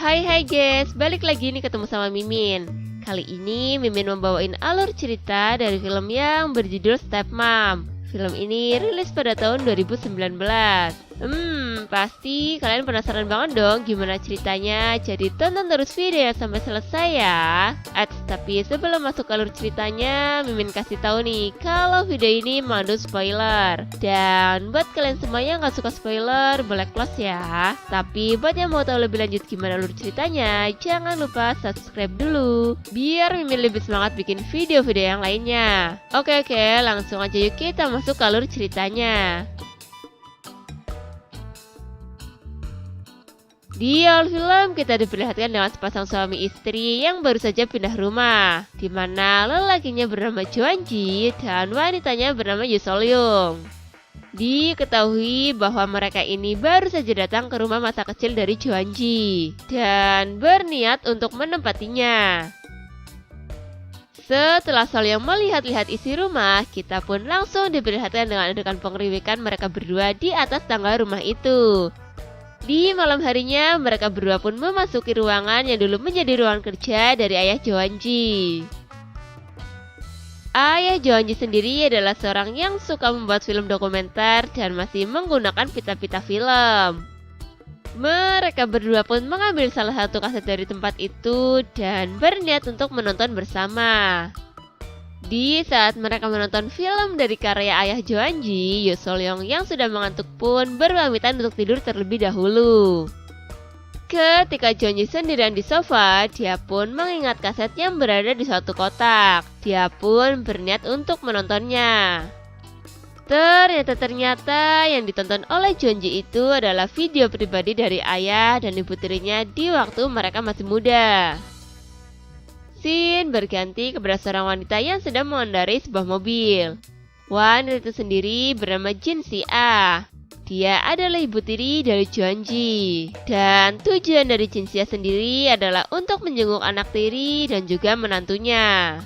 Hai guys, balik lagi nih ketemu sama Mimin. Kali ini Mimin membawain alur cerita dari film yang berjudul Stepmom. Film ini rilis pada tahun 2019. Pasti kalian penasaran banget dong gimana ceritanya. Jadi tonton terus video sampai selesai ya. Tapi sebelum masuk ke alur ceritanya, Mimin kasih tahu nih kalau video ini mengandung spoiler. Dan buat kalian semua yang gak suka spoiler, boleh close ya. Tapi buat yang mau tahu lebih lanjut gimana alur ceritanya, jangan lupa subscribe dulu biar Mimin lebih semangat bikin video-video yang lainnya. Oke, langsung aja yuk kita masuk ke alur ceritanya. Di awal film kita diperlihatkan dengan sepasang suami istri yang baru saja pindah rumah, di mana lelakinya bernama Joanji dan wanitanya bernama Yusolyung. Diketahui bahwa mereka ini baru saja datang ke rumah masa kecil dari Joanji dan berniat untuk menempatinya. Setelah Solyung melihat-lihat isi rumah, kita pun langsung diperlihatkan dengan adegan pengeriwikan mereka berdua di atas tangga rumah itu. Di malam harinya, mereka berdua pun memasuki ruangan yang dulu menjadi ruangan kerja dari ayah Joanji. Ayah Joanji sendiri adalah seorang yang suka membuat film dokumenter dan masih menggunakan pita-pita film. Mereka berdua pun mengambil salah satu kaset dari tempat itu dan berniat untuk menonton bersama. Di saat mereka menonton film dari karya ayah Joanji, Yusolyung yang sudah mengantuk pun berpamitan untuk tidur terlebih dahulu. Ketika Joanji sendirian di sofa, dia pun mengingat kaset yang berada di suatu kotak. Dia pun berniat untuk menontonnya. Ternyata yang ditonton oleh Joanji itu adalah video pribadi dari ayah dan ibu tirinya di waktu mereka masih muda. Scene berganti kepada seorang wanita yang sedang mengendarai sebuah mobil. Wanita itu sendiri bernama Jin Xia. Dia adalah ibu tiri dari Joanji. Dan tujuan dari Jin Xia sendiri adalah untuk menjenguk anak tiri dan juga menantunya.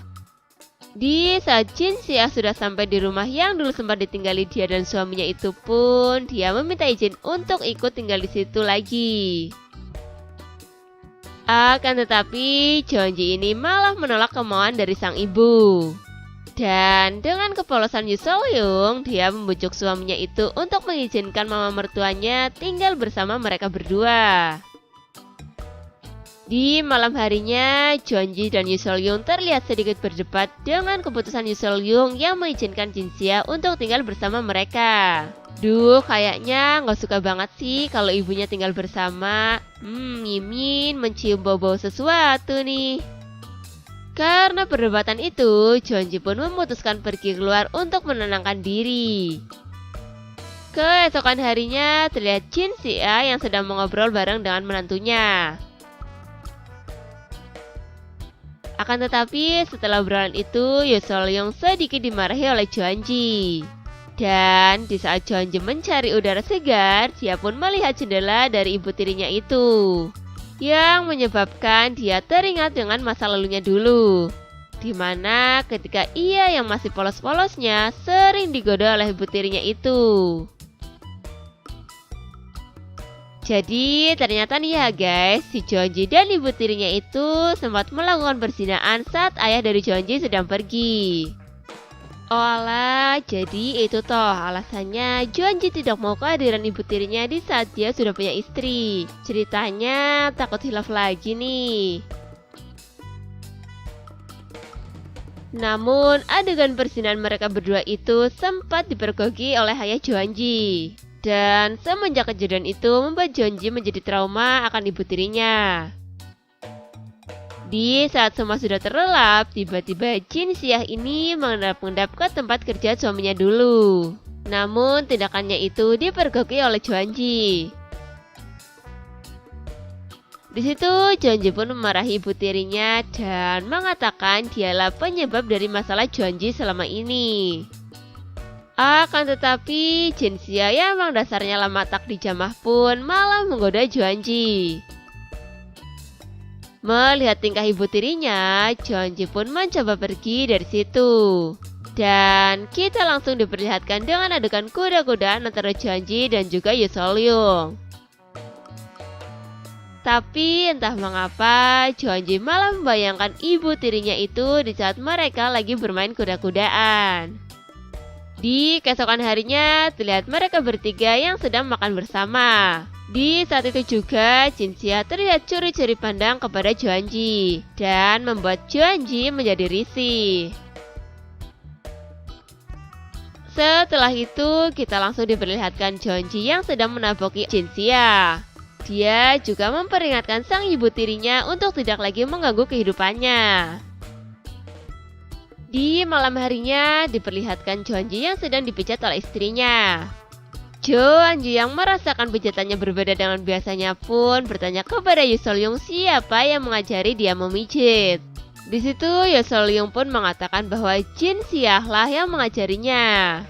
Di saat Jin Xia sudah sampai di rumah yang dulu sempat ditinggali dia dan suaminya itu pun, dia meminta izin untuk ikut tinggal di situ lagi. Akan tetapi, Joanji ini malah menolak kemauan dari sang ibu. Dan dengan kepolosan Yusolyung, dia membujuk suaminya itu untuk mengizinkan mama mertuanya tinggal bersama mereka berdua. Di malam harinya, Joanji dan Yusolyung terlihat sedikit berdebat dengan keputusan Yusolyung yang mengizinkan Jin Xia untuk tinggal bersama mereka. Duh, kayaknya gak suka banget sih kalau ibunya tinggal bersama. Mimin mencium bau-bau sesuatu nih. Karena perdebatan itu, Joanji pun memutuskan pergi keluar untuk menenangkan diri. Keesokan harinya, terlihat Jin Xia yang sedang mengobrol bareng dengan menantunya. Akan tetapi, setelah obrolan itu, Yusolyung sedikit dimarahi oleh Joanji. Dan di saat Joanji mencari udara segar, dia pun melihat jendela dari ibu tirinya itu, yang menyebabkan dia teringat dengan masa lalunya dulu, dimana ketika ia yang masih polos-polosnya sering digoda oleh ibu tirinya itu. Jadi ternyata nih ya guys, si Joanji dan ibu tirinya itu sempat melakukan perzinahan saat ayah dari Joanji sedang pergi. Oh alah, jadi itu toh alasannya Joanji tidak mau kehadiran ibu tirinya di saat dia sudah punya istri. Ceritanya takut hilaf lagi nih. Namun adegan perzinahan mereka berdua itu sempat dipergoki oleh ayah Joanji. Dan semenjak kejadian itu membuat Joanji menjadi trauma akan ibu tirinya. Di saat semua sudah terlelap, tiba-tiba Jin Xia ini mengendap-endap ke tempat kerja suaminya dulu. Namun tindakannya itu dipergoki oleh Joanji. Di situ Joanji pun memarahi ibu tirinya dan mengatakan dialah penyebab dari masalah Joanji selama ini. Akan tetapi Jin Xia yang memang dasarnya lama tak dijamah pun malah menggoda Joanji. Melihat tingkah ibu tirinya, Joanji pun mencoba pergi dari situ. Dan kita langsung diperlihatkan dengan adegan kuda-kudaan antara Joanji dan juga Yusolyung. Tapi entah mengapa, Jeonji malah membayangkan ibu tirinya itu di saat mereka lagi bermain kuda-kudaan. Di keesokan harinya, terlihat mereka bertiga yang sedang makan bersama. Di saat itu juga, Jinxia terlihat curi-curi pandang kepada Jeonji dan membuat Jeonji menjadi risih. Setelah itu, kita langsung diperlihatkan Jeonji yang sedang menaboki Jinxia. Dia juga memperingatkan sang ibu tirinya untuk tidak lagi mengganggu kehidupannya. Di malam harinya, diperlihatkan Jeonji yang sedang dipijat oleh istrinya. Jeonji yang merasakan pijatannya berbeda dengan biasanya pun bertanya kepada Yoo Sol-young siapa yang mengajari dia memijit. Di situ Yoo Sol-young pun mengatakan bahwa Jinxia lah yang mengajarinya.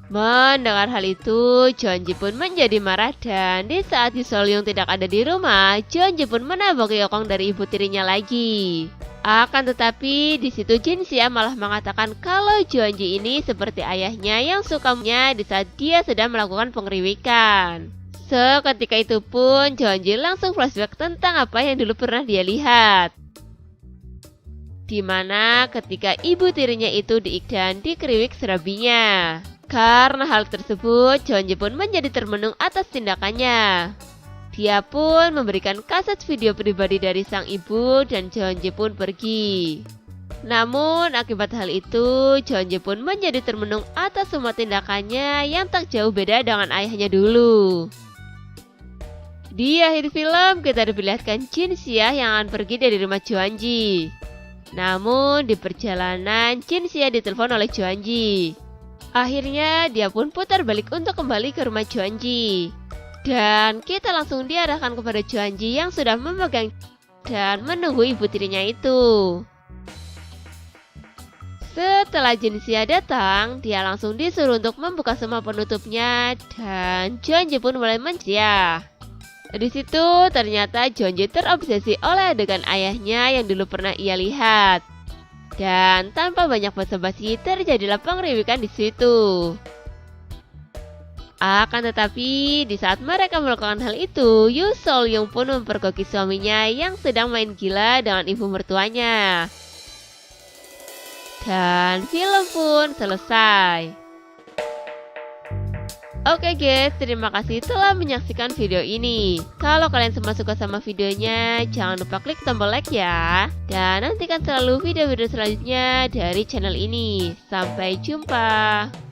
Mendengar hal itu, Jeonji pun menjadi marah dan di saat Yoo Sol-young tidak ada di rumah, Jeonji pun menabok Yeokong dari ibu tirinya lagi. Akan tetapi di situ Jinxia malah mengatakan kalau Jeonji ini seperti ayahnya yang sukanya di saat dia sedang melakukan pengeriwikan. Seketika itu pun Jeonji langsung flashback tentang apa yang dulu pernah dia lihat. Di mana ketika ibu tirinya itu diikdan di kriwik serabinya. Karena hal tersebut, Jeonji pun menjadi termenung atas tindakannya. Dia pun memberikan kaset video pribadi dari sang ibu dan Jeonji pun pergi. Namun akibat hal itu, Jeonji pun menjadi termenung atas semua tindakannya yang tak jauh beda dengan ayahnya dulu. Di akhir film, kita diperlihatkan Jinxia yang akan pergi dari rumah Jeonji. Namun di perjalanan, Jinxia ditelepon oleh Jeonji. Akhirnya dia pun putar balik untuk kembali ke rumah Jeonji. Dan kita langsung diarahkan kepada Jeonji yang sudah memegang dan menunggu ibu tirinya itu. Setelah Jinxia datang, dia langsung disuruh untuk membuka semua penutupnya dan Jeonji pun mulai menciah. Di situ ternyata Jeonji terobsesi oleh adegan ayahnya yang dulu pernah ia lihat. Dan tanpa banyak basa-basi terjadilah pengeriwikan di situ. Akan tetapi di saat mereka melakukan hal itu, Yoo Sol-young pun mempergoki suaminya yang sedang main gila dengan ibu mertuanya. Dan film pun selesai. Oke guys, terima kasih telah menyaksikan video ini. Kalau kalian semua suka sama videonya, jangan lupa klik tombol like ya. Dan nantikan selalu video-video selanjutnya dari channel ini. Sampai jumpa.